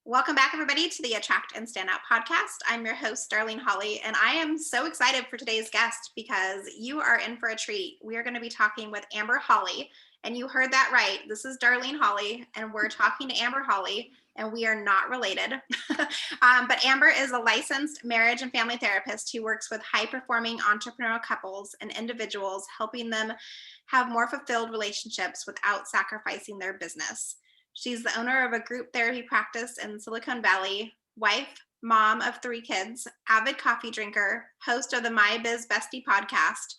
Welcome back, everybody, to the Attract and Stand Out podcast. I'm your host, Darlene Hawley, and I am so excited for today's guest because you are in for a treat. We are going to be talking with Amber Hawley, and you heard that right. This is Darlene Hawley, and we're talking to Amber Hawley, and we are not related. But Amber is a licensed marriage and family therapist who works with high-performing entrepreneurial couples and individuals, helping them have more fulfilled relationships without sacrificing their business. She's the owner of a group therapy practice in Silicon Valley, wife, mom of 3 kids, avid coffee drinker, host of the My Biz Bestie podcast.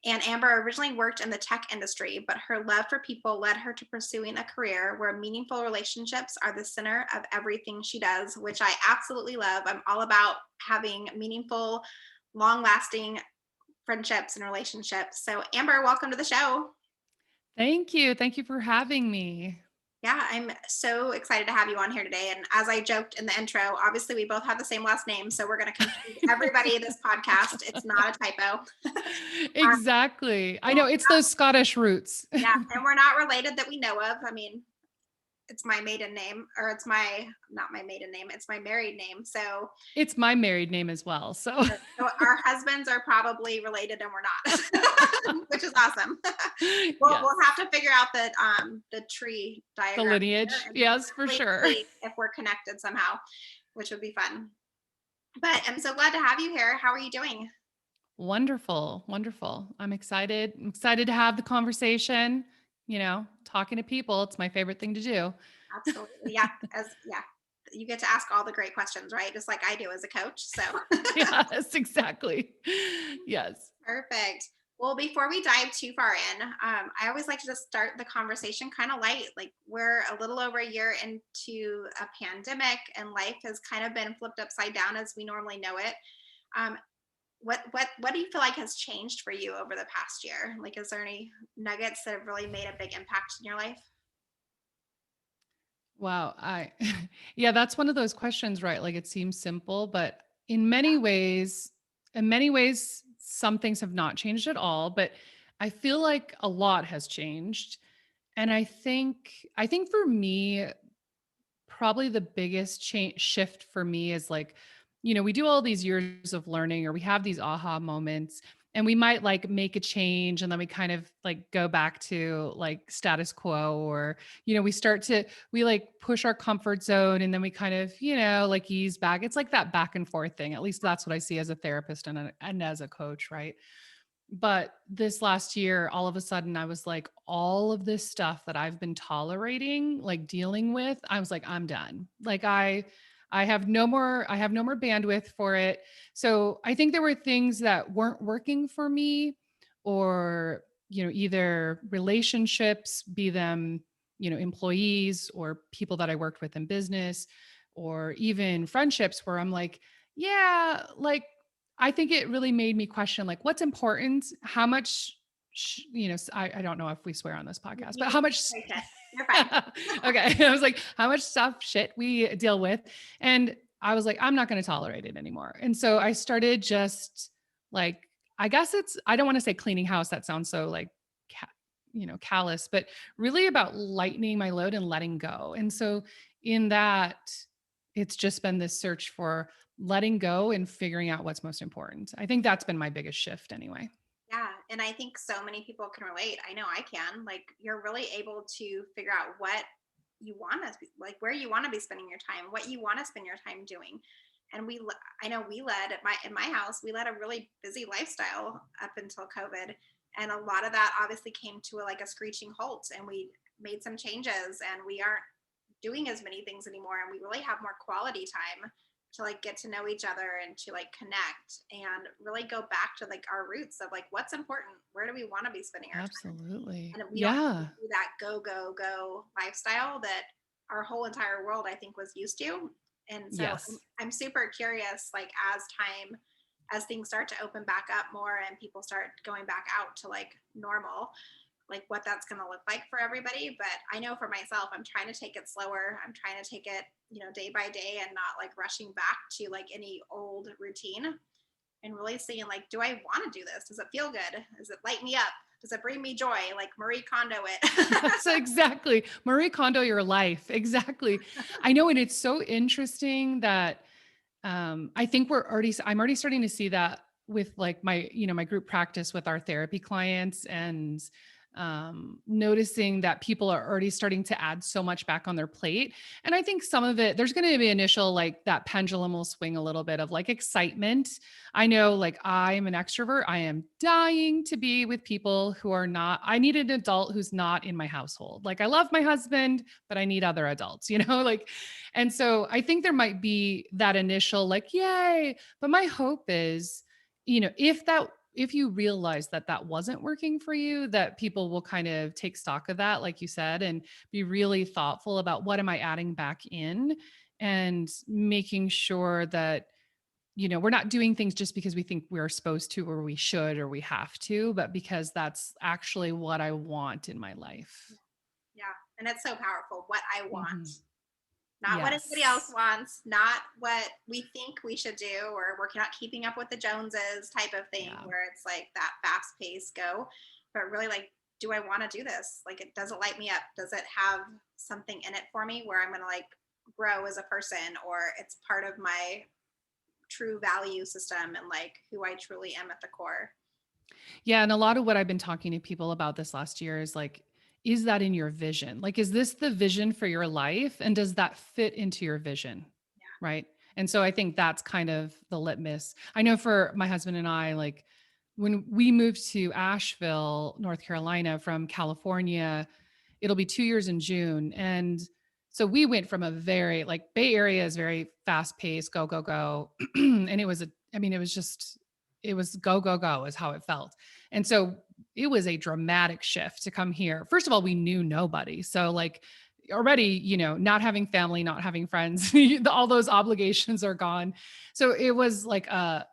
And Amber originally worked in the tech industry, but her love for people led her to pursuing a career where meaningful relationships are the center of everything she does, which I absolutely love. I'm all about having meaningful, long-lasting friendships and relationships. So Amber, welcome to the show. Thank you. Thank you for having me. Yeah, I'm so excited to have you on here today. And as I joked in the intro, obviously we both have the same last name, so we're going to confuse everybody in this podcast. It's not a typo. Exactly. I And know it's those Scottish roots. yeah, and we're not related that we know of. I mean, it's my maiden name, or it's my not my maiden name, it's my married name. So, It's my married name as well. So so our husbands are probably related and we're not, which is awesome. We'll yes, have to figure out the tree the diagram lineage. and Yes, for hopefully sure. see if we're connected somehow, which would be fun. But I'm so glad to have you here. How are you doing? Wonderful. Wonderful. I'm excited. I'm excited to have the conversation. Talking to people. It's my favorite thing to do. Absolutely. Yeah. Yeah, you get to ask all the great questions, right? Just like I do as a coach. So Yes, exactly. Yes. perfect. Well, before we dive too far in, I always like to just start the conversation kind of light. Like we're a little over a year into a pandemic, and life has kind of been flipped upside down as we normally know it. Um, what do you feel like has changed for you over the past year? Like, is there any nuggets that have really made a big impact in your life? Wow. Yeah, that's one of those questions, right? Like it seems simple, but in many ways, some things have not changed at all, but I feel like a lot has changed. And I think for me, probably the biggest change shift for me is like, we do all these years of learning or we have these aha moments and we might like make a change and then we kind of like go back to like status quo or we like push our comfort zone and then we kind of like ease back. It's like that back and forth thing. At least that's what I see as a therapist and as a coach, right? But this last year, all of a sudden, I was like, all of this stuff that I've been tolerating, like dealing with, I was like, I'm done. Like I have no more bandwidth for it. So I think there were things that weren't working for me, or either relationships, be them employees or people that I worked with in business, or even friendships, where I'm like, yeah, like I think it really made me question like what's important, how much, I don't know if we swear on this podcast, but You how much, take it. You're fine. okay. I was like, how much stuff shit we deal with. And I was like, I'm not going to tolerate it anymore. And so I started just like, I guess I don't want to say cleaning house. That sounds so like, callous, but really about lightening my load and letting go. And so in that, it's just been this search for letting go and figuring out what's most important. I think that's been my biggest shift anyway. Yeah, and I think so many people can relate. I know I can. Like you're really able to figure out what you want to like where you want to be spending your time, what you want to spend your time doing. And I know we led at my house, we led a really busy lifestyle up until COVID, and a lot of that obviously came to like a screeching halt, and we made some changes, and we aren't doing as many things anymore, and we really have more quality time to like get to know each other and to like connect and really go back to like our roots of like what's important, where do we want to be spending our time, Absolutely. and we don't have to Yeah. do that go go go lifestyle that our whole entire world I think was used to. And so Yes. I'm super curious, like as things start to open back up more and people start going back out to like normal, like what that's going to look like for everybody. But I know for myself, I'm trying to take it slower. I'm trying to take it, day by day, and not like rushing back to like any old routine, and really seeing like, do I want to do this? Does it feel good? Does it light me up? Does it bring me joy? Like Marie Kondo it. Yes, exactly. Marie Kondo your life. Exactly. I know. And it's so interesting that I think I'm already starting to see that with like my group practice with our therapy clients, and noticing that people are already starting to add so much back on their plate. And I think some of it, there's going to be initial, like that pendulum will swing a little bit of like excitement. I know, like, I'm an extrovert. I am dying to be with people who are not, I need an adult who's not in my household. Like, I love my husband, but I need other adults, like, and so I think there might be that initial like, yay. But my hope is, if you realize that that wasn't working for you, that people will kind of take stock of that, like you said, and be really thoughtful about what am I adding back in, and making sure that, we're not doing things just because we think we're supposed to, or we should, or we have to, but because that's actually what I want in my life. Yeah. And it's so powerful. What I want. Mhm. Not what anybody else Yes. wants, not what we think we should do, or we're not keeping up with the Joneses type of thing Yeah. where it's like that fast paced go, but really like, do I want to do this? Like, it doesn't light me up. Does it have something in it for me where I'm going to like grow as a person, or it's part of my true value system and like who I truly am at the core? Yeah, and a lot of what I've been talking to people about this last year is like, is that in your vision? Like, is this the vision for your life? And does that fit into your vision? Right. And so I think that's kind of the litmus. I know for my husband and I, like, when we moved to Asheville, North Carolina from California, it'll be 2 years in June. And so we went from a very, like, Bay Area is very fast paced, go, go, go. And it was just, it was go, go, go is how it felt. And so it was a dramatic shift to come here. First of all, we knew nobody. So, like, already, not having family, not having friends, all those obligations are gone. So it was like a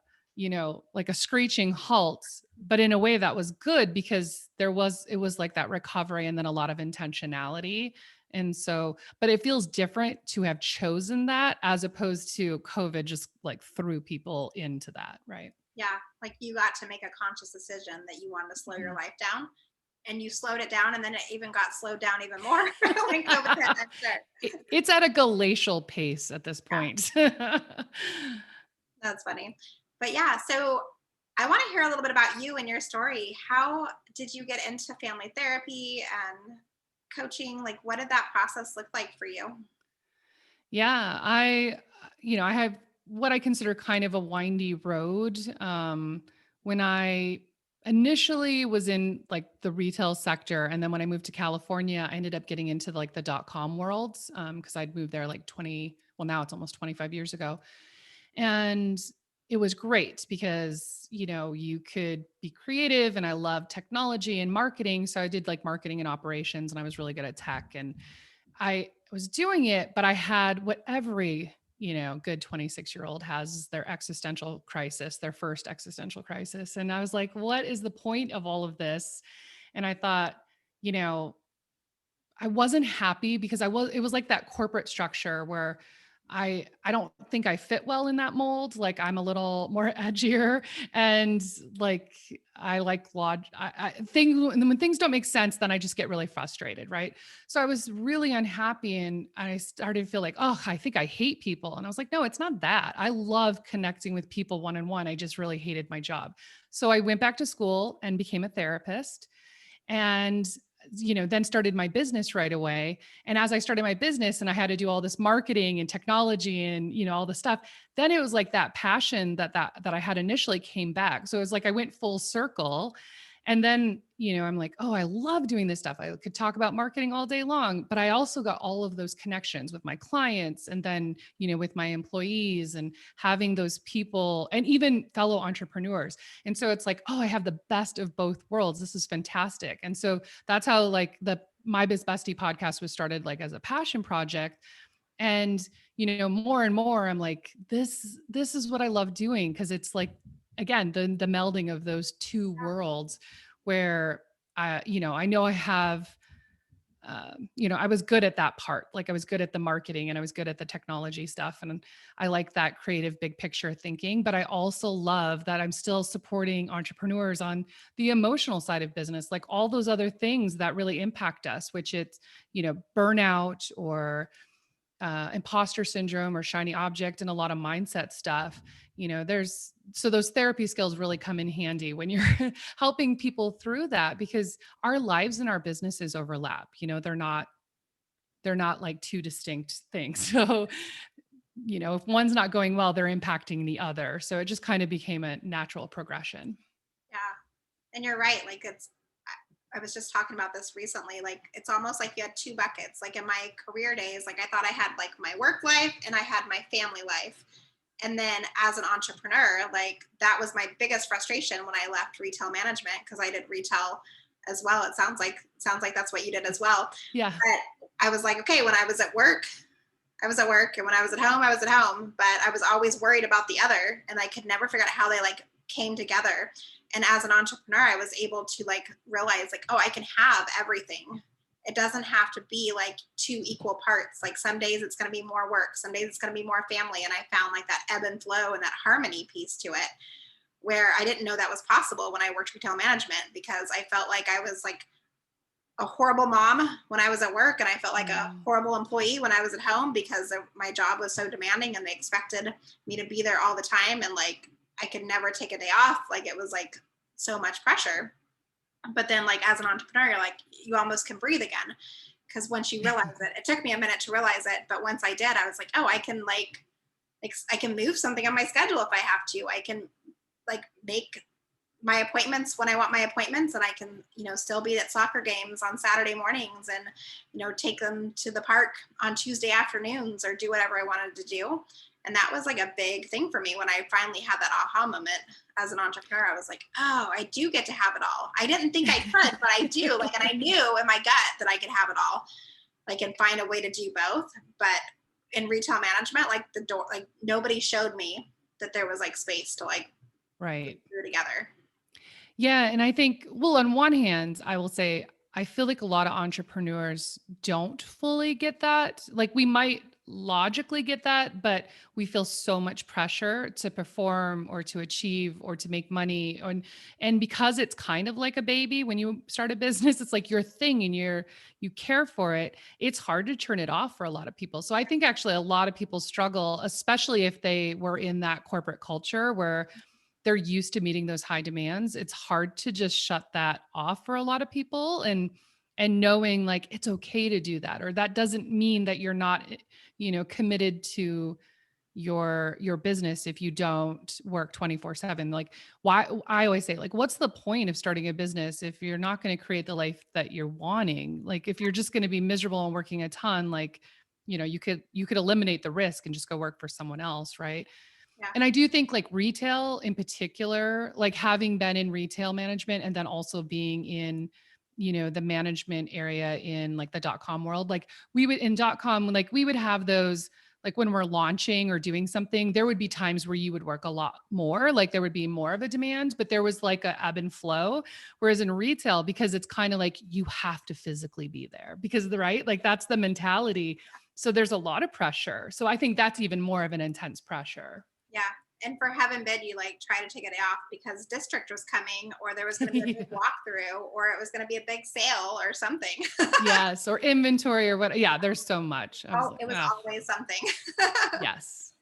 screeching halt, but in a way that was good, because it was like that recovery and then a lot of intentionality. And so, but it feels different to have chosen that as opposed to COVID just like threw people into that. Right. Yeah. Like, you got to make a conscious decision that you wanted to slow your Mhm. life down, and you slowed it down, and then it even got slowed down even more when COVID hit, I'm sure. It's at a glacial pace at this Yeah, point. that's funny. But yeah, so I want to hear a little bit about you and your story. How did you get into family therapy and coaching? Like, what did that process look like for you? Yeah, I have what I consider kind of a windy road. When I initially was in like the retail sector, and then when I moved to California, I ended up getting into like the .com world, because I'd moved there like 20, well, now it's almost 25 years ago. And it was great because, you could be creative, and I love technology and marketing. So I did like marketing and operations, and I was really good at tech. And I was doing it, but I had what every, good 26-year-old has, is their existential crisis, their first existential crisis. And I was like, what is the point of all of this? And I thought, you know, I wasn't happy because it was like that corporate structure where I don't think I fit well in that mold. Like, I'm a little more edgier, and like I like I things, and when things don't make sense, then I just get really frustrated, right? So I was really unhappy, and I started to feel like, oh, I think I hate people. And I was like, no, it's not that. I love connecting with people one on one. I just really hated my job. So I went back to school and became a therapist, and then started my business right away. And as I started my business and I had to do all this marketing and technology and all the stuff, then it was like that passion that I had initially came back. So it was like I went full circle. And then, I'm like, oh, I love doing this stuff. I could talk about marketing all day long, but I also got all of those connections with my clients, and then, with my employees, and having those people and even fellow entrepreneurs. And so it's like, oh, I have the best of both worlds. This is fantastic. And so that's how like the My Biz Bestie podcast was started, like as a passion project. And more and more I'm like, this is what I love doing, because it's like, again, the melding of those two worlds, where I know I have I was good at that part. Like I was good at the marketing and I was good at the technology stuff. And I like that creative big picture thinking. But I also love that I'm still supporting entrepreneurs on the emotional side of business, like all those other things that really impact us, which it's, burnout or imposter syndrome or shiny object and a lot of mindset stuff. Those therapy skills really come in handy when you're helping people through that, because our lives and our businesses overlap. They're not like two distinct things. So, if one's not going well, they're impacting the other. So it just kind of became a natural progression. Yeah. And you're right. Like I was just talking about this recently. Like it's almost like you had two buckets. Like in my career days, like I thought I had like my work life and I had my family life. And then as an entrepreneur, like that was my biggest frustration when I left retail management, because I did retail as well. It sounds like that's what you did as well. Yeah. But I was like, okay, when I was at work, I was at work, and when I was at home, I was at home, but I was always worried about the other, and I could never figure out how they like came together. And as an entrepreneur, I was able to like realize like, oh, I can have everything. It doesn't have to be like two equal parts. Like some days it's going to be more work, some days it's going to be more family. And I found like that ebb and flow and that harmony piece to it, where I didn't know that was possible when I worked retail management, because I felt like I was like a horrible mom when I was at work, and I felt like a Mm. horrible employee when I was at home, because my job was so demanding and they expected me to be there all the time, and like I could never take a day off. Like it was like so much pressure. But then like as an entrepreneur, you're like you almost can breathe again, because once you realize it took me a minute to realize it, but once I did, I was like, oh, I can like I can move something on my schedule if I have to. I can like make my appointments when I want my appointments, and I can, still be at soccer games on Saturday mornings, and, take them to the park on Tuesday afternoons, or do whatever I wanted to do. And that was like a big thing for me when I finally had that aha moment as an entrepreneur. I was like, oh, I do get to have it all. I didn't think I could, but I do. Like, and I knew in my gut that I could have it all, like, and find a way to do both. But in retail management, like the door, like nobody showed me that there was like space to like Right. do it together. Yeah. And I think, well, on one hand, I will say, I feel like a lot of entrepreneurs don't fully get that. Like we might logically get that, but we feel so much pressure to perform or to achieve or to make money. And because it's kind of like a baby when you start a business, it's like your thing and you care for it. It's hard to turn it off for a lot of people. So I think actually a lot of people struggle, especially if they were in that corporate culture where they're used to meeting those high demands. It's hard to just shut that off for a lot of people, and knowing like it's okay to do that, or that doesn't mean that you're not committed to your business if you don't work 24/7. Like why, I always say like what's the point of starting a business if you're not going to create the life that you're wanting? Like if you're just going to be miserable and working a ton, like you could eliminate the risk and just go work for someone else, right? Yeah. And I do think like retail in particular, like having been in retail management and then also being in, the management area in like the .com world, like we would in .com, like we would have those, like when we're launching or doing something, there would be times where you would work a lot more, like there would be more of a demand, but there was like a ebb and flow. Whereas in retail, because it's kind of like you have to physically be there because right, like that's the mentality. So there's a lot of pressure. So I think that's even more of an intense pressure. Yeah. And for heaven bid you like try to take a day off because district was coming, or there was going to be a big Yeah. walkthrough, or it was going to be a big sale or something. Yes, or inventory or what. Yeah, there's so much. I was Oh, like, it was oh, always something. yes.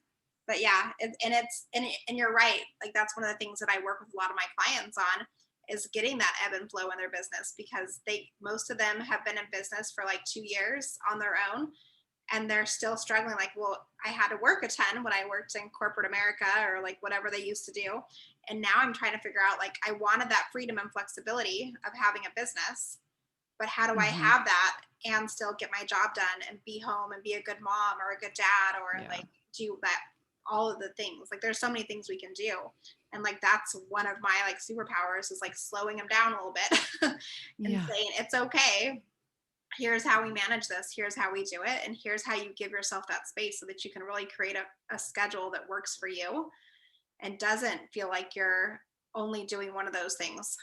But yeah, and you're right. Like that's one of the things that I work with a lot of my clients on, is getting that ebb and flow in their business, because most of them have been in business for like 2 years on their own, and they're still struggling. Like, well, I had to work a ton when I worked in corporate America, or like whatever they used to do. And now I'm trying to figure out, like, I wanted that freedom and flexibility of having a business, but how do I Mhm. have that and still get my job done and be home and be a good mom or a good dad, or Yeah. like do that, all of the things. Like, there's so many things we can do. And like, that's one of my like superpowers, is like slowing them down a little bit and Yeah. saying, it's okay, here's how we manage this, here's how we do it, and here's how you give yourself that space so that you can really create a schedule that works for you and doesn't feel like you're only doing one of those things.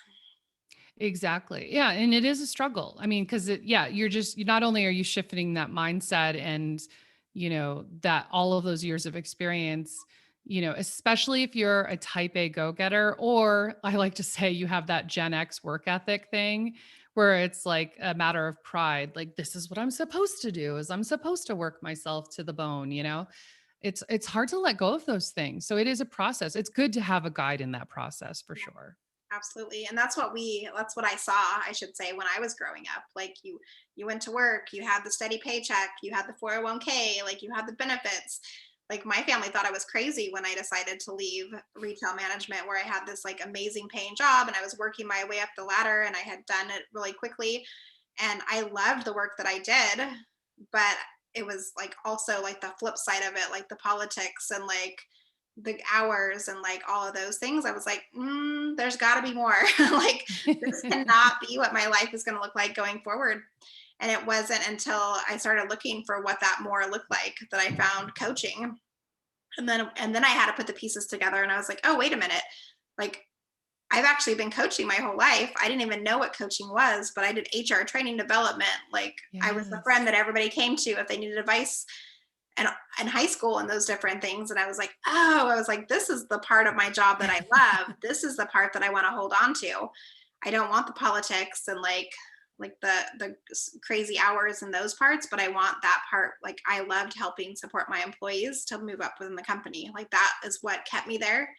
Exactly. Yeah. And it is a struggle. I mean, because you not only are you shifting that mindset and, that all of those years of experience, especially if you're a type A go getter, or I like to say you have that Gen X work ethic thing where it's like a matter of pride. Like, this is what I'm supposed to do, is I'm supposed to work myself to the bone. It's hard to let go of those things. So it is a process. It's good to have a guide in that process for sure. Absolutely. And that's what I saw, I should say, when I was growing up. Like you went to work, you had the steady paycheck, you had the 401k, like you had the benefits. Like my family thought I was crazy when I decided to leave retail management, where I had this like amazing paying job and I was working my way up the ladder and I had done it really quickly. And I loved the work that I did, but it was like also like the flip side of it, like the politics and like the hours and like all of those things. I was like, there's got to be more. Like, this cannot be what my life is going to look like going forward. And it wasn't until I started looking for what that more looked like that I found coaching. And then I had to put the pieces together and I was like, oh, wait a minute. Like, I've actually been coaching my whole life. I didn't even know what coaching was, but I did HR training development. Like, I was the Yes. friend that everybody came to if they needed advice and in high school and those different things. And I was like, oh, I was like, this is the part of my job that I love. This is the part that I want to hold on to. I don't want the politics and like the crazy hours and those parts, but I want that part. Like, I loved helping support my employees to move up within the company. Like, that is what kept me there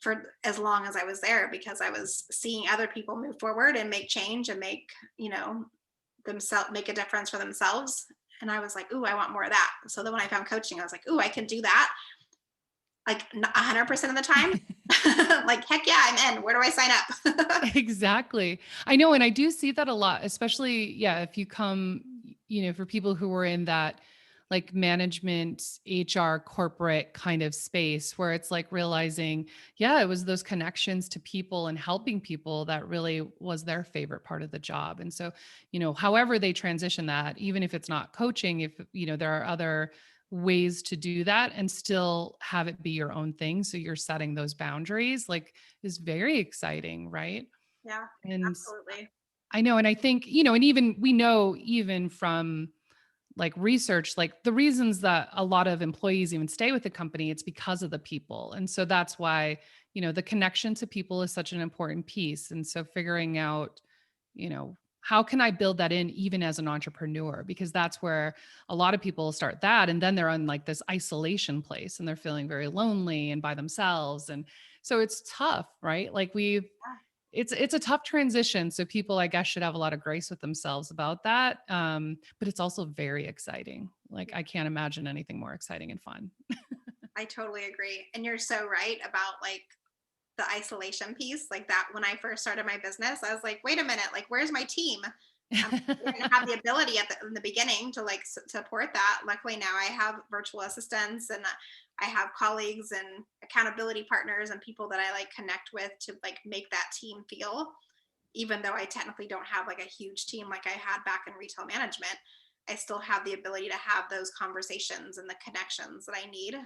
for as long as I was there, because I was seeing other people move forward and make change and make, themselves make a difference for themselves. And I was like, ooh, I want more of that. So then when I found coaching, I was like, ooh, I can do that like 100% of the time. Like, heck yeah, I'm in. Where do I sign up? Exactly. I know. And I do see that a lot, especially, yeah, if you come, for people who were in that like management, HR, corporate kind of space where it's like realizing, yeah, it was those connections to people and helping people that really was their favorite part of the job. And so, however they transition that, even if it's not coaching, if, there are other ways to do that and still have it be your own thing. So you're setting those boundaries, like, is very exciting, right? Yeah, And absolutely. I know, and I think, and even we know, even from like research, like the reasons that a lot of employees even stay with the company, it's because of the people. And so that's why, the connection to people is such an important piece. And so figuring out, how can I build that in even as an entrepreneur? Because that's where a lot of people start that. And then they're on like this isolation place and they're feeling very lonely and by themselves. And so it's tough, right? Like it's a tough transition. So people, I guess, should have a lot of grace with themselves about that. But it's also very exciting. Like, I can't imagine anything more exciting and fun. I totally agree. And you're so right about like the isolation piece. Like, that when I first started my business, I was like, wait a minute, like, where's my team? I didn't have the ability in the beginning to like support that. Luckily now I have virtual assistants and I have colleagues and accountability partners and people that I like connect with to like make that team feel, even though I technically don't have like a huge team like I had back in retail management, I still have the ability to have those conversations and the connections that I need.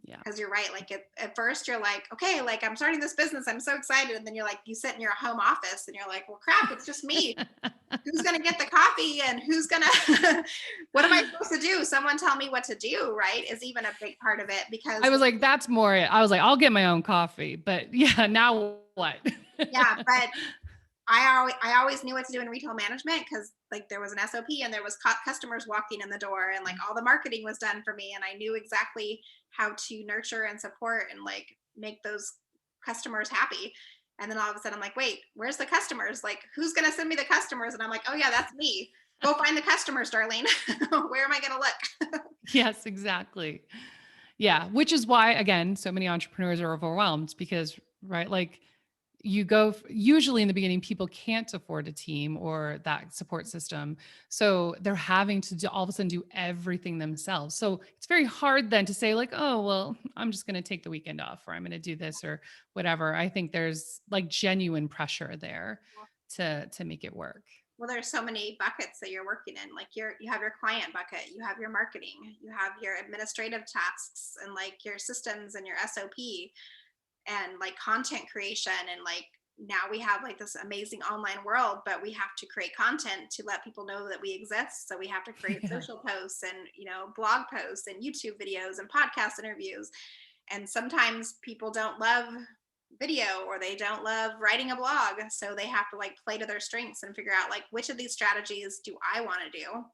Yeah. Because you're right, like at first you're like, okay, like I'm starting this business, I'm so excited, and then you're like, you sit in your home office and you're like, well crap, it's just me. Who's going to get the coffee and who's going to what am I supposed to do? Someone tell me what to do, right? Is even a big part of it, I because was like, that's more it. I was like, I'll get my own coffee. But yeah, now what? yeah, but I always knew what to do in retail management, because like there was an SOP and there was customers walking in the door and like all the marketing was done for me and I knew exactly how to nurture and support and like make those customers happy. And then all of a sudden I'm like, wait, where's the customers? Like, who's going to send me the customers? And I'm like, oh yeah, that's me. Go find the customers, Darlene. Where am I going to look? Yes, exactly. Yeah, which is why, again, so many entrepreneurs are overwhelmed because, right, like usually in the beginning, people can't afford a team or that support system. So they're having to all of a sudden do everything themselves. So it's very hard then to say, like, oh, well, I'm just going to take the weekend off or I'm going to do this or whatever. I think there's like genuine pressure there to make it work. Well, there's so many buckets that you're working in. Like, you have your client bucket, you have your marketing, you have your administrative tasks and like your systems and your SOP and like content creation and like now we have like this amazing online world, but we have to create content to let people know that we exist. So we have to create Yeah. social posts and, blog posts and YouTube videos and podcast interviews. And sometimes people don't love video or they don't love writing a blog. So they have to like play to their strengths and figure out like which of these strategies do I want to do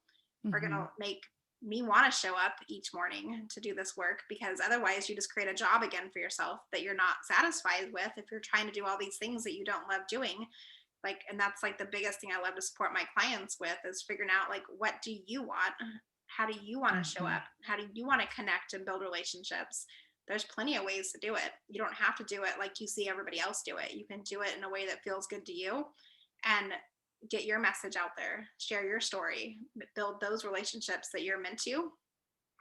are going to Mhm. make me want to show up each morning to do this work, because otherwise you just create a job again for yourself that you're not satisfied with if you're trying to do all these things that you don't love doing. Like, and that's like the biggest thing I love to support my clients with is figuring out like, what do you want? How do you want to show Mhm. up? How do you want to connect and build relationships? There's plenty of ways to do it. You don't have to do it like you see everybody else do it. You can do it in a way that feels good to you and get your message out there, share your story, build those relationships that you're meant to,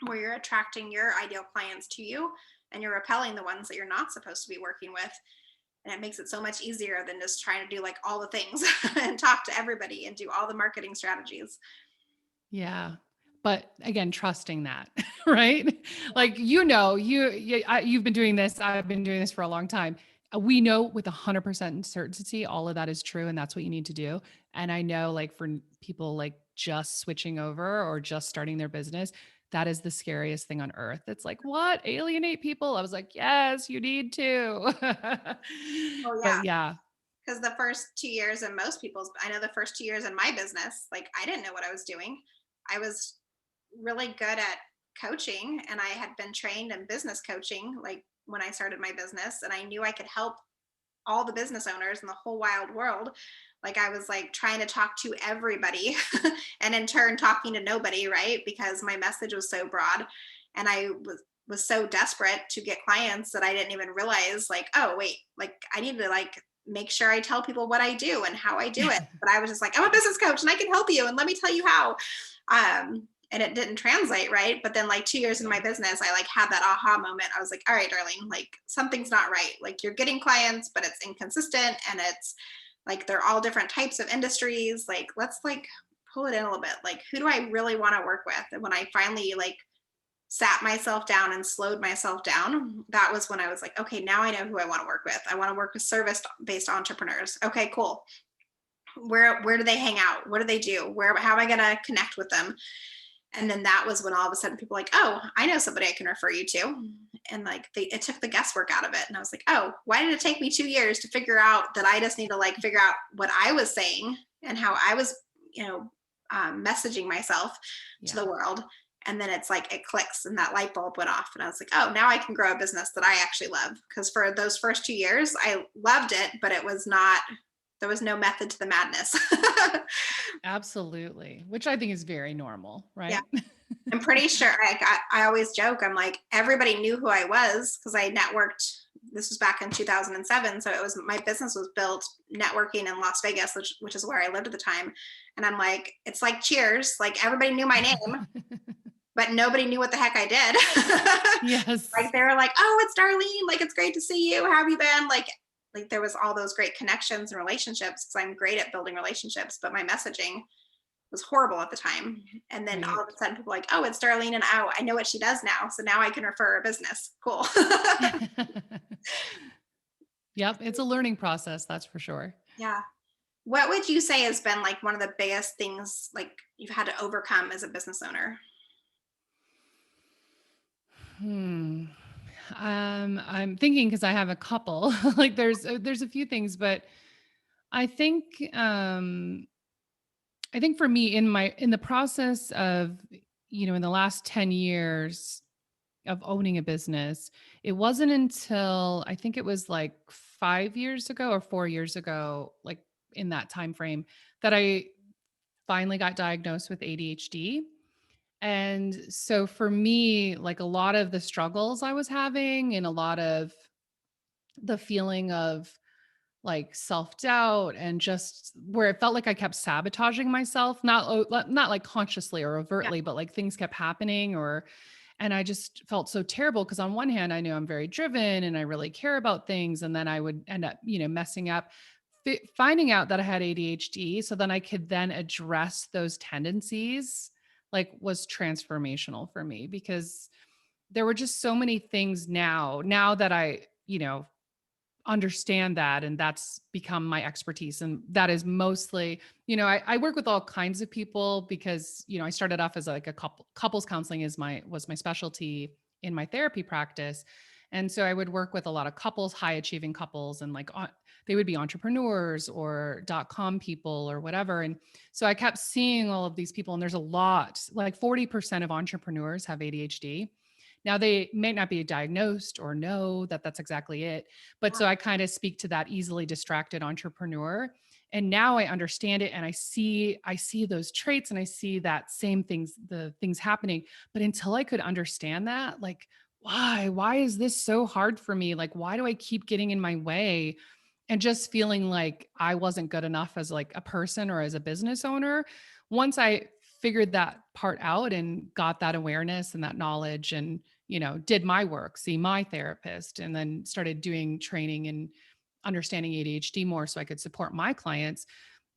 where you're attracting your ideal clients to you and you're repelling the ones that you're not supposed to be working with. And it makes it so much easier than just trying to do like all the things and talk to everybody and do all the marketing strategies. Yeah. But again, trusting that, right? Yeah. Like, you've been doing this. I've been doing this for a long time. We know with 100% certainty, all of that is true. And that's what you need to do. And I know like for people like just switching over or just starting their business, that is the scariest thing on earth. It's like, what? Alienate people? I was like, yes, you need to. Oh yeah. But yeah. Because the first 2 years in most people's, I know the first 2 years in my business, like I didn't know what I was doing. I was really good at coaching and I had been trained in business coaching like when I started my business, and I knew I could help all the business owners in the whole wild world. Like I was like trying to talk to everybody and in turn talking to nobody, right? Because my message was so broad and I was so desperate to get clients that I didn't even realize like, oh wait, like I need to like make sure I tell people what I do and how I do it. But I was just like, I'm a business coach and I can help you and let me tell you how. And it didn't translate right. But then like 2 years into Yeah. my business, I like had that aha moment. I was like, all right, Darlene, like something's not right. Like you're getting clients, but it's inconsistent and it's like they're all different types of industries. Like let's like pull it in a little bit. Like who do I really want to work with? And when I finally like sat myself down and slowed myself down, that was when I was like, okay, now I know who I want to work with. I want to work with service based entrepreneurs. Okay, cool. Where do they hang out? What do they do? Where how am I going to connect with them? And then that was when all of a sudden people were like, oh, I know somebody I can refer you to. And like it took the guesswork out of it. And I was like, oh, why did it take me 2 years to figure out that I just need to like figure out what I was saying and how I was, messaging myself to Yeah. the world. And then it's like it clicks and that light bulb went off. And I was like, oh, now I can grow a business that I actually love. Because for those first 2 years, I loved it, but it was not, there was no method to the madness. Absolutely. Which I think is very normal, Yeah. right? I'm pretty sure I always joke. I'm like, everybody knew who I was because I networked. This was back in 2007. So it was, my business was built networking in Las Vegas, which is where I lived at the time. And I'm like, it's like Cheers. Like everybody knew my name, but nobody knew what the heck I did. Like Yes. they were like, oh, it's Darlene. Like, it's great to see you. How have you been? Like there was all those great connections and relationships because I'm great at building relationships, but my messaging was horrible at the time. And then all Right. of a sudden people are like, oh, it's Darlene and oh, I know what she does now. So now I can refer her business. Cool. Yep, it's a learning process, that's for sure. Yeah. What would you say has been like one of the biggest things like you've had to overcome as a business owner? Hmm. I'm thinking because I have a couple. Like there's a few things, but I think I think for me in the process of in the last 10 years of owning a business, it wasn't until I think it was like 5 years ago or 4 years ago, like in that time frame, that I finally got diagnosed with ADHD. And so for me, like a lot of the struggles I was having and a lot of the feeling of like self-doubt and just where it felt like I kept sabotaging myself, not like consciously or Yeah. overtly, but like things kept happening and I just felt so terrible because on one hand I knew I'm very driven and I really care about things, and then I would end up, messing up finding out that I had ADHD so then I could then address those tendencies, like was transformational for me because there were just so many things now that I, understand that. And that's become my expertise. And that is mostly, I work with all kinds of people because, I started off as like a couples counseling was my specialty in my therapy practice. And so I would work with a lot of couples, high achieving couples, and like they would be entrepreneurs or .com people or whatever. And so I kept seeing all of these people, and there's a lot, like 40% of entrepreneurs have ADHD. Now, they may not be diagnosed or know that that's exactly it. But Yeah. so I kind of speak to that easily distracted entrepreneur. And now I understand it, and I see those traits, and I see that same things, the things happening. But until I could understand that, like, why is this so hard for me? Like, why do I keep getting in my way? And just feeling like I wasn't good enough as like a person or as a business owner. Once I figured that part out and got that awareness and that knowledge, and did my work, see my therapist, and then started doing training and understanding ADHD more so I could support my clients,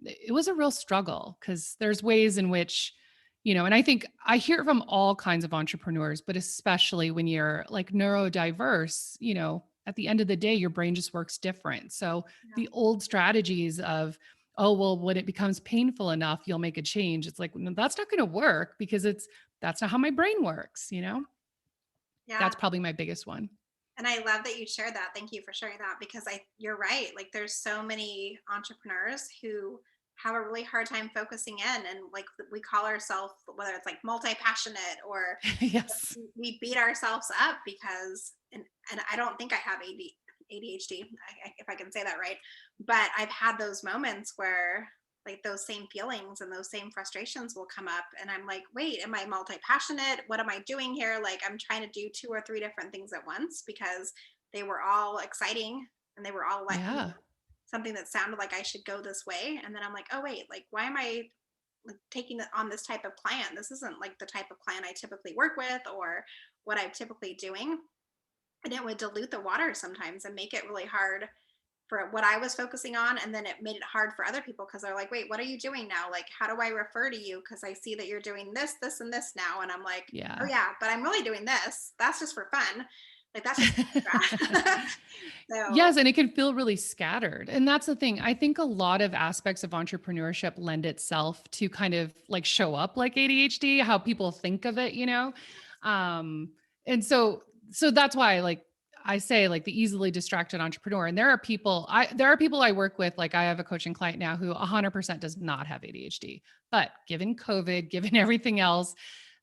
it was a real struggle because there's ways in which, and I think I hear it from all kinds of entrepreneurs, but especially when you're like neurodiverse, at the end of the day, your brain just works different. So Yeah. the old strategies of, oh, well, when it becomes painful enough, you'll make a change. It's like, no, that's not going to work because that's not how my brain works. Yeah. That's probably my biggest one. And I love that you shared that. Thank you for sharing that because you're right. Like there's so many entrepreneurs who have a really hard time focusing in, and like we call ourselves, whether it's like multi-passionate or Yes. we beat ourselves up because, and I don't think I have ADHD, if I can say that right, but I've had those moments where like those same feelings and those same frustrations will come up, and I'm like, wait, am I multi-passionate? What am I doing here? Like I'm trying to do two or three different things at once because they were all exciting and they were all like, Yeah. something that sounded like I should go this way, and then I'm like, oh wait, like why am I like taking on this type of client? This isn't like the type of client I typically work with or what I'm typically doing. And it would dilute the water sometimes and make it really hard for what I was focusing on. And then it made it hard for other people because they're like, wait, what are you doing now? Like, how do I refer to you? Because I see that you're doing this, this, and this now. And I'm like, oh, Yeah. yeah, but I'm really doing this. That's just for fun. Like, that's just extra. So, Yes, and it can feel really scattered. And that's the thing. I think a lot of aspects of entrepreneurship lend itself to kind of like show up like ADHD, how people think of it. Um, and so that's why like I say like the easily distracted entrepreneur. And there are people I work with, like I have a coaching client now who 100% does not have ADHD. But given COVID, given everything else,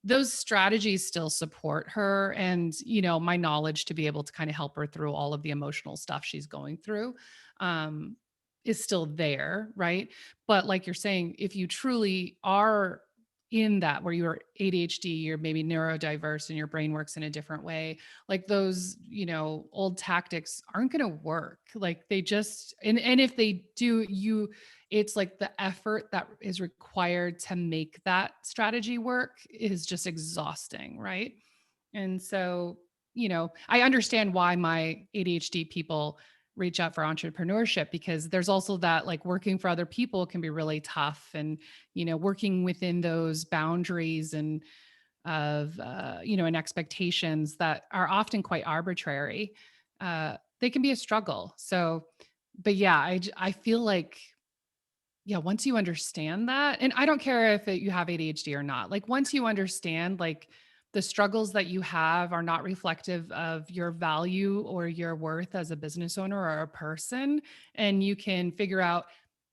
those strategies still support her, and my knowledge to be able to kind of help her through all of the emotional stuff she's going through um is still there, right? But like you're saying, if you truly are in that where you're ADHD, you're maybe neurodiverse and your brain works in a different way, like those old tactics aren't going to work. Like they just, and if they do, it's like the effort that is required to make that strategy work is just exhausting, right? And so, I understand why my ADHD people reach out for entrepreneurship, because there's also that like working for other people can be really tough, and working within those boundaries and of and expectations that are often quite arbitrary, they can be a struggle. So but yeah, I feel like, yeah, once you understand that, and I don't care if you have ADHD or not, like once you understand, like the struggles that you have are not reflective of your value or your worth as a business owner or a person, and you can figure out,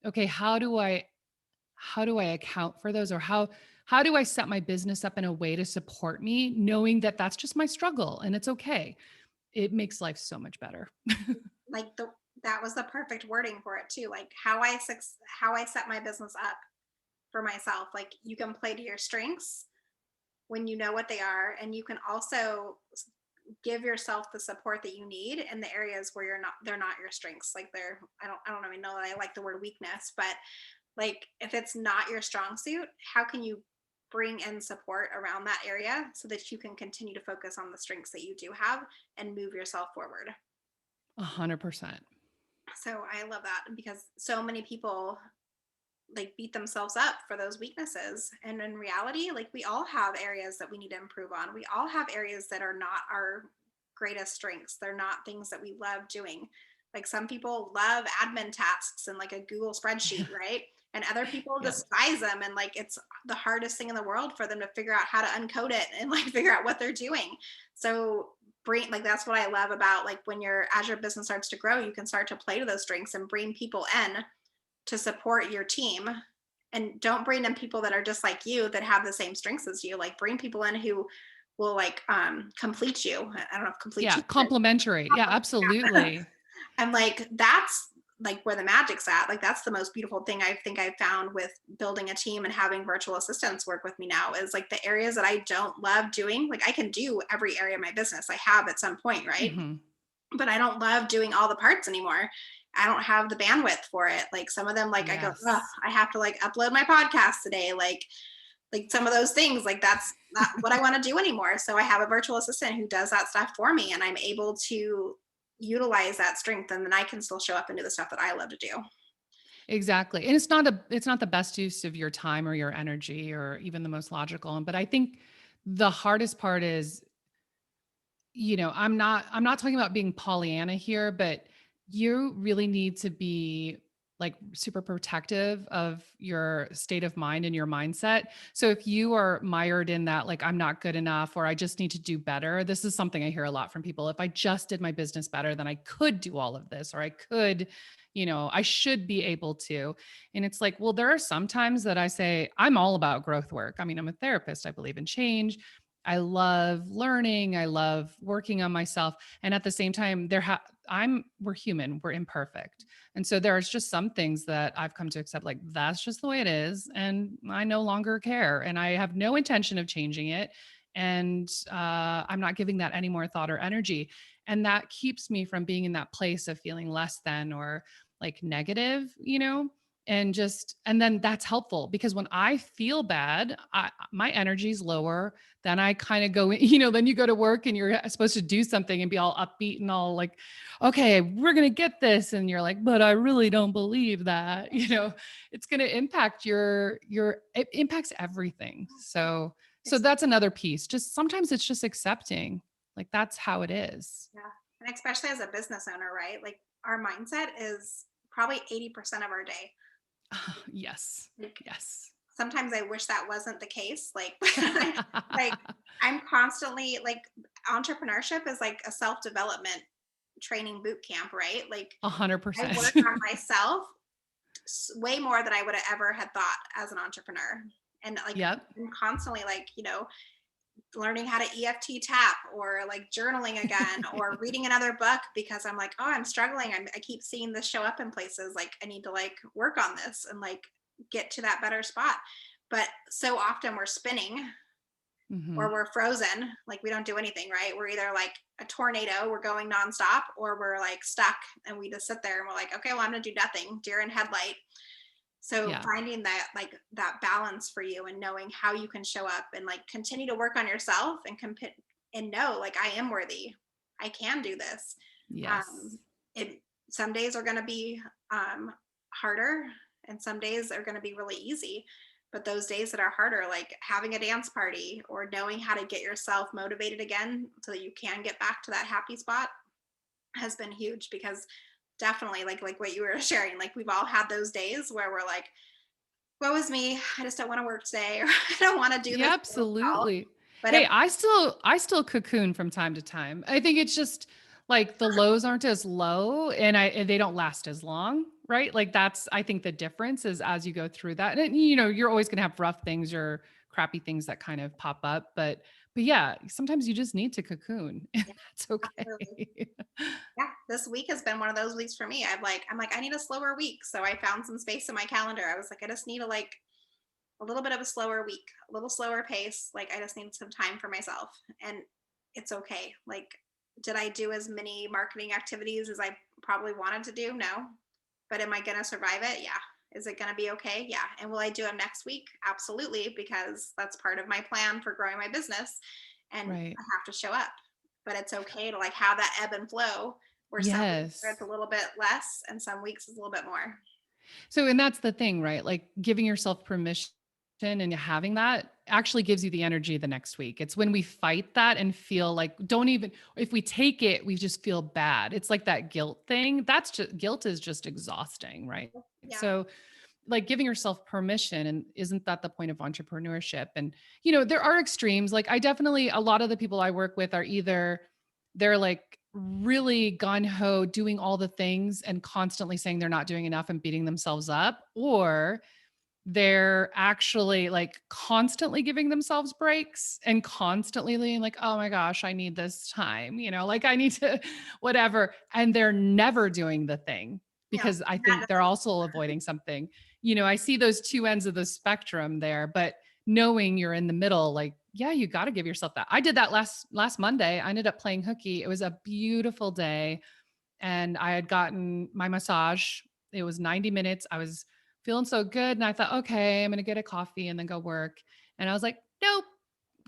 okay, how do I account for those, or how do I set my business up in a way to support me, knowing that that's just my struggle and it's okay. It makes life so much better. like, that was the perfect wording for it, too. Like, how I set my business up for myself. Like, you can play to your strengths when you know what they are, and you can also give yourself the support that you need in the areas where they're not your strengths. Like I don't even know that I like the word weakness, but like if it's not your strong suit, how can you bring in support around that area so that you can continue to focus on the strengths that you do have and move yourself forward? 100%. So I love that because so many people like beat themselves up for those weaknesses, and in reality, like we all have areas that we need to improve on. We all have areas that are not our greatest strengths. They're not things that we love doing. Like some people love admin tasks and like a Google spreadsheet, right? And other people Yep. despise them. And like it's the hardest thing in the world for them to figure out how to uncode it and like figure out what they're doing. So bring like that's what I love about like when you're as your business starts to grow, you can start to play to those strengths and bring people in to support your team. And don't bring in people that are just like you that have the same strengths as you. Like bring people in who will like complete you. I don't know if complete Yeah. you. Complementary. Yeah, absolutely. And like that's like where the magic's at. Like that's the most beautiful thing I think I've found with building a team and having virtual assistants work with me now is like the areas that I don't love doing. Like I can do every area of my business. I have at some point, right? Hmm. But I don't love doing all the parts anymore. I don't have the bandwidth for it. Like some of them, like I go, "Ugh, Yes. I have to like upload my podcast today. Like some of those things, like that's not what I want to do anymore. So I have a virtual assistant who does that stuff for me, and I'm able to utilize that strength, and then I can still show up and do the stuff that I love to do. Exactly. And it's not the best use of your time or your energy or even the most logical. But I think the hardest part is, I'm not talking about being Pollyanna here, but you really need to be like super protective of your state of mind and your mindset. So if you are mired in that, like, I'm not good enough, or I just need to do better, this is something I hear a lot from people. If I just did my business better, then I could do all of this, or I could, I should be able to. And it's like, well, there are some times that I say, I'm all about growth work. I mean, I'm a therapist, I believe in change. I love learning. I love working on myself. And at the same time, we're human, we're imperfect. And so there's just some things that I've come to accept, like that's just the way it is. And I no longer care. And I have no intention of changing it. And I'm not giving that any more thought or energy. And that keeps me from being in that place of feeling less than or like negative, and then that's helpful because when I feel bad, my energy's lower. Then I kind of go, then you go to work and you're supposed to do something and be all upbeat and all like, okay, we're going to get this. And you're like, but I really don't believe that, it's going to impact it impacts everything. So that's another piece. Just sometimes it's just accepting like that's how it is. Yeah. And especially as a business owner, right? Like our mindset is probably 80% of our day. Yes. Like Yes. sometimes I wish that wasn't the case. Like I'm constantly like entrepreneurship is like a self-development training boot camp, right? Like A hundred I percent. work on myself way more than I would have ever had thought as an entrepreneur. And like Yep. I'm constantly like, learning how to EFT tap or like journaling again or reading another book because I'm like, oh, I'm struggling. I keep seeing this show up in places. Like I need to like work on this and like get to that better spot. But so often we're spinning Hmm. or we're frozen. Like we don't do anything, right? We're either like a tornado, we're going nonstop, or we're like stuck and we just sit there and we're like, okay, well, I'm going to do nothing, deer in headlight. So Yeah. finding that balance for you and knowing how you can show up and like continue to work on yourself and and know like I am worthy. I can do this. Yes. Um, it some days are going to be harder and some days are going to be really easy. But those days that are harder, like having a dance party or knowing how to get yourself motivated again so that you can get back to that happy spot has been huge because definitely like what you were sharing, like we've all had those days where we're like, woe is me, I just don't want to work today or I don't want to do Yeah, this so well. absolutely. But if Hey, I still cocoon from time to time. I think it's just like the lows aren't as low and they don't last as long, right? Like that's I think the difference is as you go through that. And you're always going to have rough things or crappy things that kind of pop up, but yeah, sometimes you just need to cocoon and yeah, that's absolutely. okay. Yeah, this week has been one of those weeks for me. I'm like I need a slower week, so I found some space in my calendar. I was like I just need a little bit of a slower week, a little slower pace. Like I just need some time for myself, and it's okay. Like, did I do as many marketing activities as I probably wanted to do? No. But am I going to survive it? Yeah. Is it going to be okay? Yeah. And will I do them next week? Absolutely, because that's part of my plan for growing my business. And Right. I have to show up. But it's okay to like have that ebb and flow where some weeks it's Yes. a little bit less and some weeks it's a little bit more. So, and that's the thing, right? Like giving yourself permission and having that. actually gives you the energy the next week. It's when we fight that and feel like, don't even, if we take it, we just feel bad. It's like that guilt thing. That's just, guilt is just exhausting, right? Yeah. So like giving yourself permission, and isn't that the point of entrepreneurship? And there are extremes. Like I definitely, a lot of the people I work with are either they're like really gun-ho doing all the things and constantly saying they're not doing enough and beating themselves up, or they're actually like constantly giving themselves breaks and constantly being like, oh my gosh, I need this time, like I need to whatever. And they're never doing the thing Yeah. because I That think they're doesn't. also avoiding something. I see those two ends of the spectrum there, but knowing you're in the middle, like, yeah, you got to give yourself that. I did that last Monday. I ended up playing hooky. It was a beautiful day and I had gotten my massage. It was 90 minutes. I was feeling so good. And I thought, okay, I'm going to get a coffee and then go work. And I was like, nope,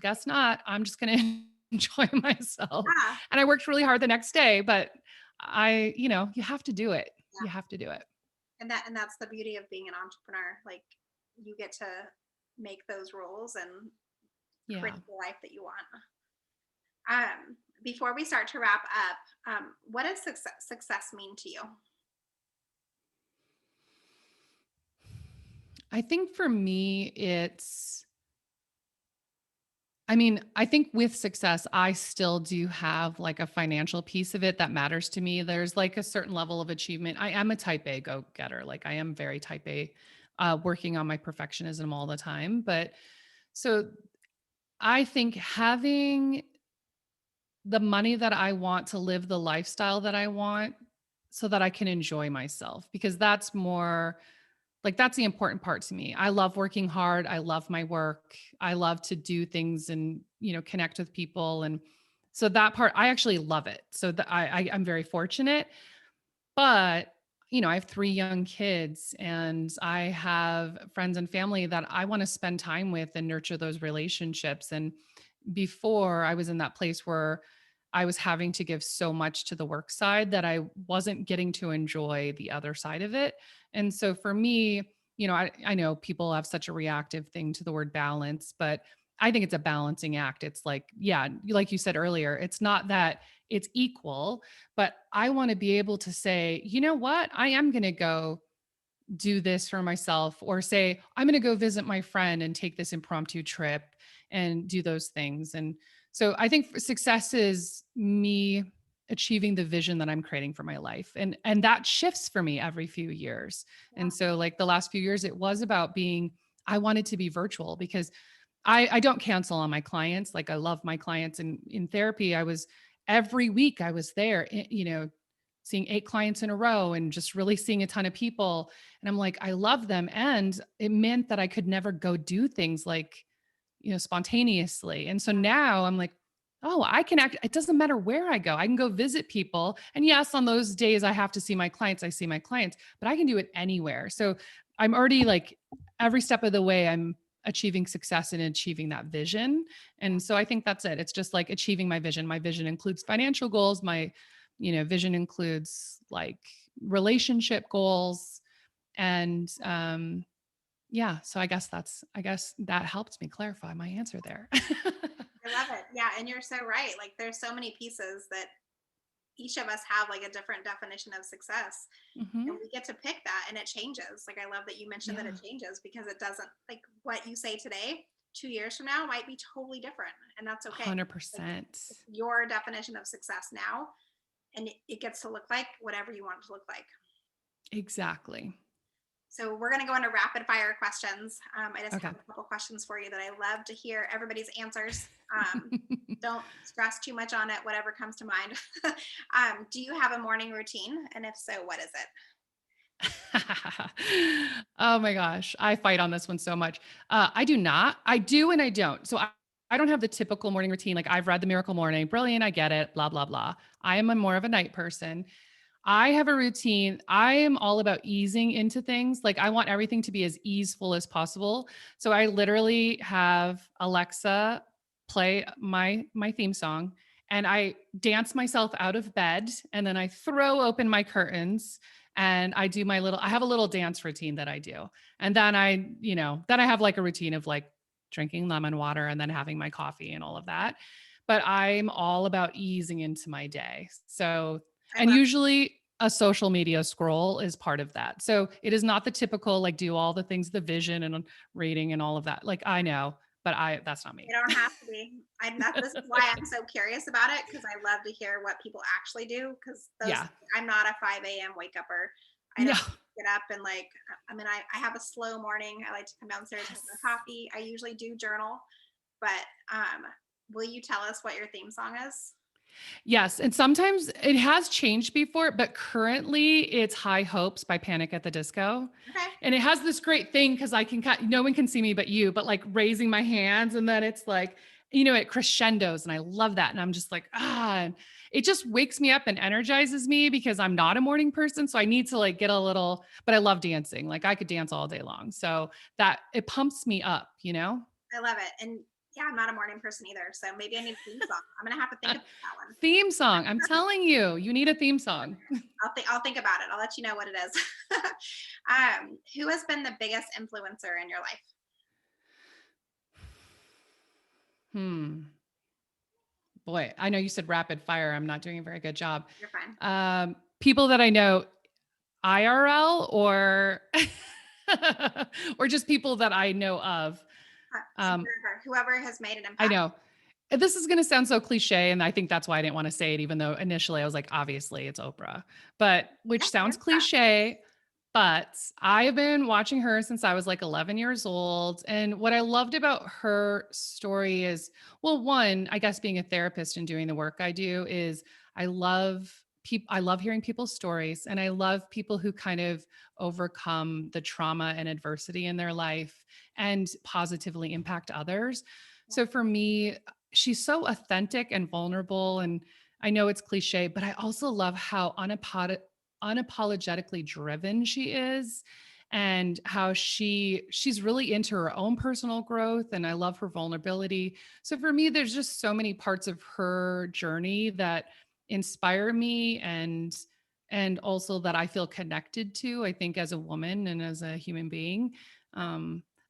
guess not. I'm just going to enjoy myself. Yeah. And I worked really hard the next day, but you have to do it. Yeah. You have to do it. And that's the beauty of being an entrepreneur. Like you get to make those rules and create Yeah. the life that you want. Before we start to wrap up, what does success mean to you? I think for me, I think with success, I still do have like a financial piece of it that matters to me. There's like a certain level of achievement. I am a type A go getter. Like I am very type A, working on my perfectionism all the time. But so I think having the money that I want to live the lifestyle that I want so that I can enjoy myself, because that's more like that's the important part to me. I love working hard. I love my work. I love to do things and, connect with people. And so that part, I actually love it. So that I'm very fortunate, but I have 3 young kids and I have friends and family that I want to spend time with and nurture those relationships. And before I was in that place where I was having to give so much to the work side that I wasn't getting to enjoy the other side of it. And so for me, I know people have such a reactive thing to the word balance, but I think it's a balancing act. It's like, yeah, like you said earlier, it's not that it's equal, but I want to be able to say, you know what, I am going to go do this for myself, or say I'm going to go visit my friend and take this impromptu trip and do those things. And so I think success is me achieving the vision that I'm creating for my life, and that shifts for me every few years. Yeah. And so like the last few years it was about being, I wanted to be virtual because I don't cancel on my clients. Like I love my clients, and in therapy I was every week I was there, seeing 8 clients in a row and just really seeing a ton of people. And I'm like, I love them. And it meant that I could never go do things like, spontaneously. And so now I'm like, oh, I can act. It doesn't matter where I go. I can go visit people. And yes, on those days I have to see my clients, I see my clients, but I can do it anywhere. So I'm already like every step of the way, I'm achieving success and achieving that vision. And so I think that's it. It's just like achieving my vision. My vision includes financial goals. My vision includes like relationship goals. And yeah, so I guess that helps me clarify my answer there. I love it. Yeah, and you're so right. Like there's so many pieces that each of us have like a different definition of success. And Hmm. we get to pick that and it changes. Like I love that you mentioned that Yeah, it changes because it doesn't like what you say today, 2 years from now might be totally different. And that's okay. Like 100%. it's your definition of success now. And it gets to look like whatever you want it to look like. Exactly. So we're going to go into rapid fire questions. I just Okay. have a couple questions for you that I love to hear everybody's answers. Don't stress too much on it, whatever comes to mind. Do you have a morning routine? And if so, what is it? Oh my gosh, I fight on this one so much. I do not. I do and I don't. So I don't have the typical morning routine. Like I've read The Miracle Morning, brilliant, I get it, blah, blah, blah. I am a more of a night person. I have a routine. I am all about easing into things. Like I want everything to be as easeful as possible. So I literally have Alexa play my theme song, and I dance myself out of bed, and then I throw open my curtains and I have a little dance routine that I do. And then then I have like a routine of like drinking lemon water and then having my coffee and all of that. But I'm all about easing into my day. So, I and love usually a social media scroll is part of that. So it is not the typical like do all the things, the vision and reading and all of that. Like I know, but that's not They me. don't have to be. This is why I'm so curious about it because I love to hear what people actually do. Because those, Yeah. I'm not a 5 a.m. wake upper. I No. don't get up and like, I mean, I have a slow morning. I like to come downstairs and Yes. make my coffee. I usually do journal, but will you tell us what your theme song is? Yes, and sometimes it has changed before, but currently it's High Hopes by Panic at the Disco. Okay. And it has this great thing because I can no one can see me but you, but like raising my hands and then it's like, it crescendos and I love that. And I'm just like, and it just wakes me up and energizes me because I'm not a morning person. So I need to like get a little, but I love dancing. Like I could dance all day long. So that it pumps me up. I love it. And yeah, I'm not a morning person either. So maybe I need a theme song. I'm gonna have to think about that one. Theme song. I'm telling you, you need a theme song. I'll think about it. I'll let you know what it is. Who has been the biggest influencer in your life? Hmm. Boy, I know you said rapid fire. I'm not doing a very good job. You're fine. People that I know IRL or or just people that I know of. Um, Whoever has made an I impact. know. This is going to sound so cliche, and I think that's why I didn't want to say it, even though initially I was like, obviously it's Oprah, but Yeah, which sounds there's that. cliche. But I've been watching her since I was like 11 years old. And what I loved about her story is, well, one, I guess being a therapist and doing the work I do is I love people, I love hearing people's stories and I love people who kind of overcome the trauma and adversity in their life and positively impact others. So for me, she's so authentic and vulnerable. And I know it's cliche, but I also love how unapologetically driven she is and how she's really into her own personal growth and I love her vulnerability. So for me there's just so many parts of her journey that inspire me and also that I feel connected to, I think as a woman and as a human being.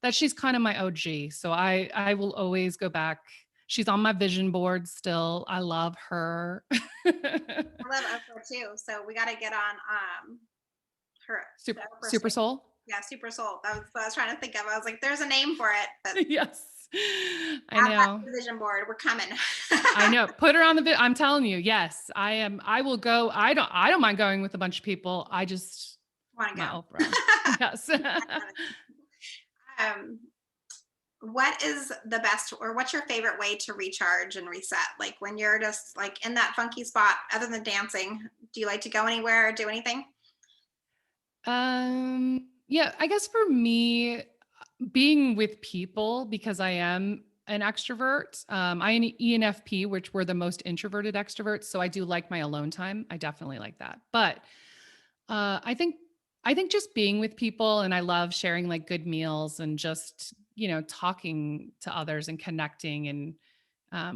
That she's kind of my OG. So I will always go back. She's on my vision board still. I love her. I love Oprah too. So we got to get on her the Super, Oprah Super stage. Soul. Yeah, Super Soul. That was what I was trying to think of. I was like, there's a name for it, but Yes. I add that know. to the vision board. We're coming. I know. Put her on I'm telling you. Yes, I am. I will go. I don't mind going with a bunch of people. I just Want to my go? Oprah. Yes. um, what is the best, or what's your favorite way to recharge and reset? Like when you're just like in that funky spot, other than dancing, do you like to go anywhere or do anything? Yeah, I guess for me, being with people because I am an extrovert. I am an ENFP, which we're the most introverted extroverts. So I do like my alone time. I definitely like that. But I think just being with people and I love sharing like good meals and just talking to others and connecting and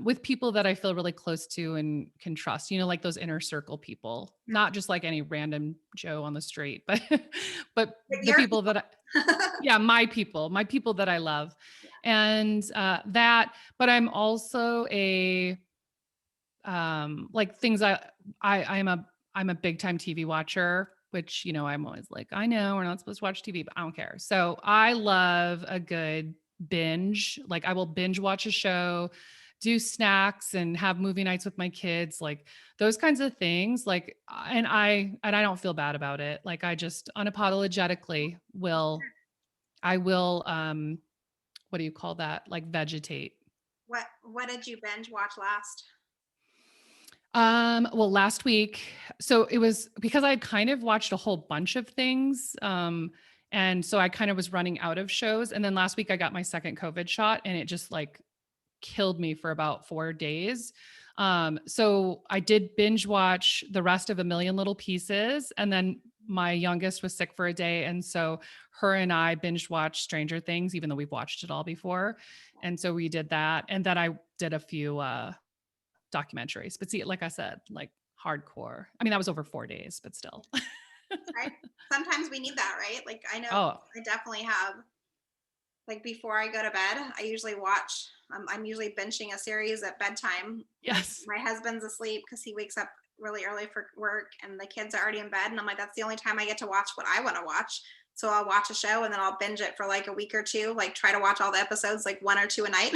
with people that I feel really close to and can trust, like those inner circle people, not just like any random Joe on the street, but but the Your people that yeah, my people that I love. And but I'm also like things I'm a big time TV watcher, which, I'm always like, I know we're not supposed to watch TV, but I don't care. So I love a good binge. Like I will binge watch a show, do snacks and have movie nights with my kids, like those kinds of things. Like, and I don't feel bad about it. Like I just unapologetically I will, what do you call that? Like vegetate. what did you binge watch last? Well, last week, so it was because I had kind of watched a whole bunch of things. And so I kind of was running out of shows. And then last week I got my second COVID shot and it just like killed me for about 4 days. So I did binge watch the rest of A Million Little Pieces. And then my youngest was sick for a day. And so her and I binge watched Stranger Things, even though we've watched it all before. And so we did that. And then I did a few documentaries. But see, like I said, like hardcore. I mean, that was over 4 days, but still. Right? Sometimes we need that, right? Like I know Oh, I definitely have Like before I go to bed, I usually watch. I'm usually binging a series at bedtime. Like Yes. my husband's asleep because he wakes up really early for work, and the kids are already in bed. And I'm like, that's the only time I get to watch what I want to watch. So I'll watch a show and then I'll binge it for like a week or two. Like try to watch all the episodes, like one or two a night.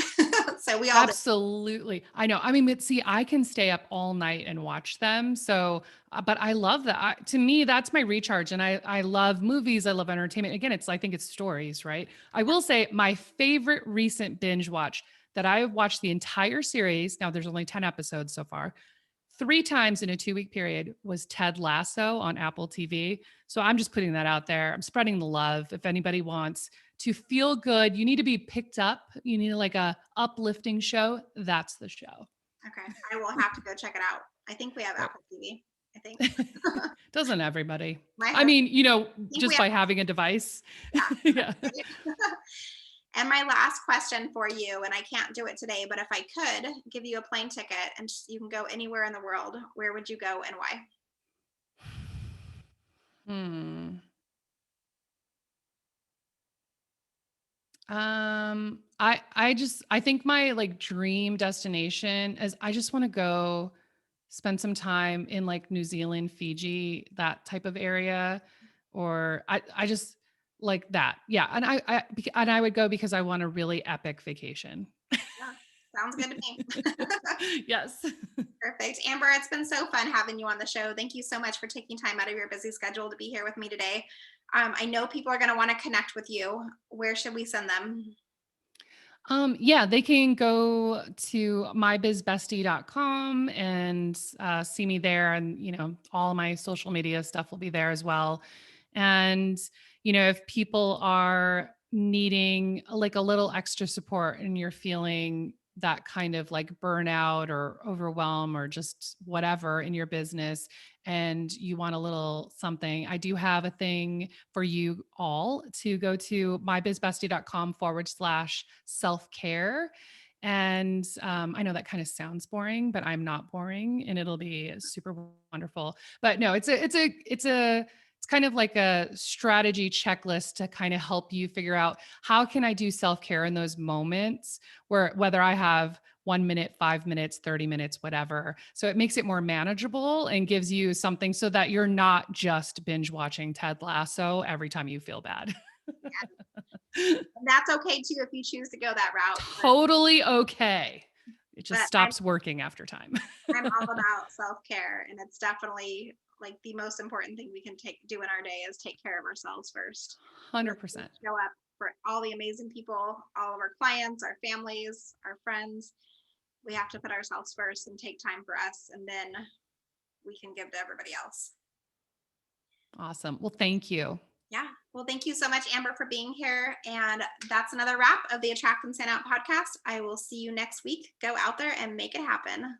So we all do. Absolutely. I know. I mean, but see, I can stay up all night and watch them. So, but I love that. To me, that's my recharge. And I love movies. I love entertainment. Again, I think it's stories, right? I will say my favorite recent binge watch that I watched the entire series. Now there's only 10 episodes so far. 3 times in a 2-week period was Ted Lasso on Apple TV. So I'm just putting that out there. I'm spreading the love. If anybody wants to feel good, you need to be picked up. You need like a uplifting show. That's the show. Okay. I will have to go check it out. I think we have Right. Apple TV. I think Doesn't everybody? my I husband, mean, I think we just have, by having a device. yeah. Yeah. And my last question for you, and I can't do it today, but if I could give you a plane ticket and you can go anywhere in the world, where would you go and why? Hmm. I think my like dream destination is I just want to go spend some time in like New Zealand, Fiji, that type of area, or I just like that. Yeah, and I would go because I want a really epic vacation. Yeah, sounds good to me. Yes. Perfect. Amber, it's been so fun having you on the show. Thank you so much for taking time out of your busy schedule to be here with me today. I know people are going to want to connect with you. Where should we send them? Yeah, they can go to mybizbestie.com and see me there. And, all my social media stuff will be there as well. And, if people are needing like a little extra support and you're feeling that kind of like burnout or overwhelm or just whatever in your business and you want a little something, I do have a thing for you all to go to mybizbestie.com/self-care. And I know that kind of sounds boring, but I'm not boring, and it'll be super wonderful. But no, it's kind of like a strategy checklist to kind of help you figure out how can I do self-care in those moments where whether I have 1 minute, 5 minutes, 30 minutes, whatever. So it makes it more manageable and gives you something so that you're not just binge watching Ted Lasso every time you feel bad. And that's okay too if you choose to go that route. Totally okay. It just But stops working after time. I'm all about self-care, and it's definitely like the most important thing we can do in our day is take care of ourselves first. So that we can 100%. show up for all the amazing people, all of our clients, our families, our friends. We have to put ourselves first and take time for us, and then we can give to everybody else. Awesome. Well, thank you. Yeah. Well, thank you so much, Amber, for being here. And that's another wrap of the Attract and Stand Out podcast. I will see you next week. Go out there and make it happen.